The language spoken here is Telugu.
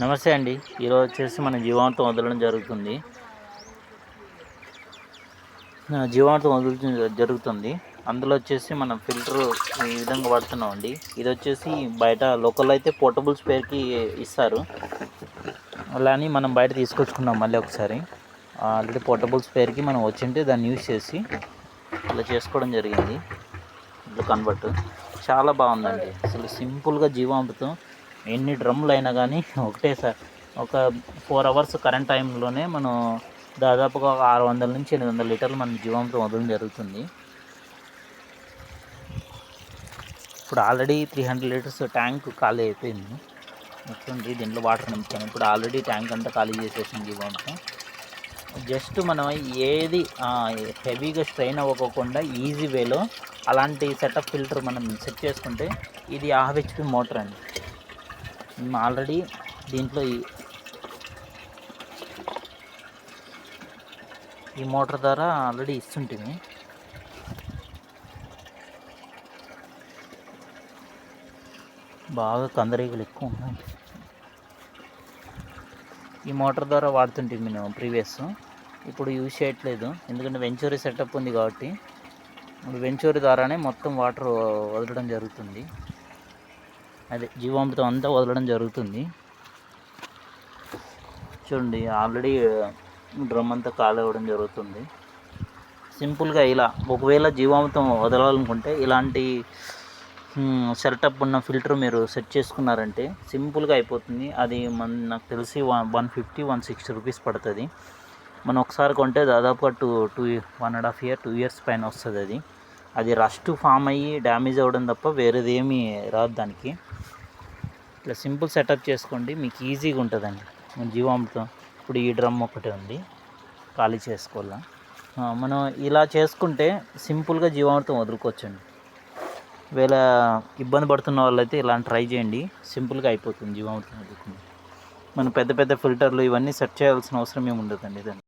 నమస్తే అండి. ఈరోజు వచ్చేసి మన జీవామృతం వదలడం జరుగుతుంది. అందులో వచ్చేసి మనం ఫిల్టర్ ఈ విధంగా వాడుతున్నామండి. ఇది వచ్చేసి బయట లోకల్లో అయితే పోర్టబుల్ స్పేర్కి ఇస్తారు. అలా అని మనం బయట తీసుకొచ్చుకున్నాం మళ్ళీ ఒకసారి. ఆల్రెడీ పోర్టబుల్ స్పేర్కి మనం వచ్చింటే దాన్ని యూజ్ చేసి ఇలా చేసుకోవడం జరిగింది. ఇట్లా కన్వర్ట్ చాలా బాగుందండి. అసలు సింపుల్గా జీవామృతం ఎన్ని డ్రమ్ములు అయినా కానీ ఒకటేసారి ఒక 4 అవర్స్ కరెంట్ టైంలోనే మనం దాదాపుగా 600 నుంచి 800 లీటర్లు మన జీవామృతం వదలడం జరుగుతుంది. ఇప్పుడు ఆల్రెడీ 300 లీటర్స్ ట్యాంక్ ఖాళీ అయిపోయింది. చూడండి, దీంట్లో వాటర్ నింపుతాను. ఇప్పుడు ఆల్రెడీ ట్యాంక్ అంతా ఖాళీ చేసేసింది జీవామృతం. జస్ట్ మనం ఏది హెవీగా స్ట్రెయిన్ అవ్వకుండా ఈజీ వేలో అలాంటి సెటప్ ఫిల్టర్ మనం సెట్ చేసుకుంటే ఇది 1/2 HP మోటార్ అండి. మేము ఆల్రెడీ దీంట్లో ఈ మోటార్ ద్వారా ఆల్రెడీ ఇస్తుంటుంది. బాగా కందరీగలు ఎక్కువ ఉన్నాయి. ఈ మోటార్ ద్వారా వాడుతుంటే మేము ప్రీవియస్, ఇప్పుడు యూజ్ చేయట్లేదు ఎందుకంటే వెంచూరీ సెటప్ ఉంది కాబట్టి. ఇప్పుడు వెంచూరీ ద్వారానే మొత్తం వాటర్ వదలడం జరుగుతుంది. అదే జీవామృతం అంతా వదలడం జరుగుతుంది. చూడండి, ఆల్రెడీ డ్రమ్ అంతా ఖాళీ అవ్వడం జరుగుతుంది. సింపుల్గా ఇలా ఒకవేళ జీవామృతం వదలాలనుకుంటే ఇలాంటి సెటప్ ఉన్న ఫిల్టర్ మీరు సెట్ చేసుకున్నారంటే సింపుల్గా అయిపోతుంది. అది నాకు తెలిసి 150-160 రూపీస్ పడుతుంది. మనం ఒకసారి కొంటే దాదాపుగా 1.5 year 2 years పైన వస్తుంది. అది రస్ట్ ఫామ్ అయ్యి డ్యామేజ్ అవ్వడం తప్ప వేరేది ఏమీ రాదు దానికి. ఇట్లా సింపుల్ సెటప్ చేసుకోండి, మీకు ఈజీగా ఉంటుందండి. మన జీవామృతం ఇప్పుడు ఈ డ్రమ్ ఒకటే ఉంది, ఖాళీ చేసుకోవాలా. మనం ఇలా చేసుకుంటే సింపుల్గా జీవామృతం వదులుకోవచ్చండి. వేళ ఇబ్బంది పడుతున్న వాళ్ళైతే ఇలా ట్రై చేయండి, సింపుల్గా అయిపోతుంది జీవామృతం వదులుకుంది. మనం పెద్ద పెద్ద ఫిల్టర్లు ఇవన్నీ సెట్ చేయాల్సిన అవసరం ఏమి ఉండదండి.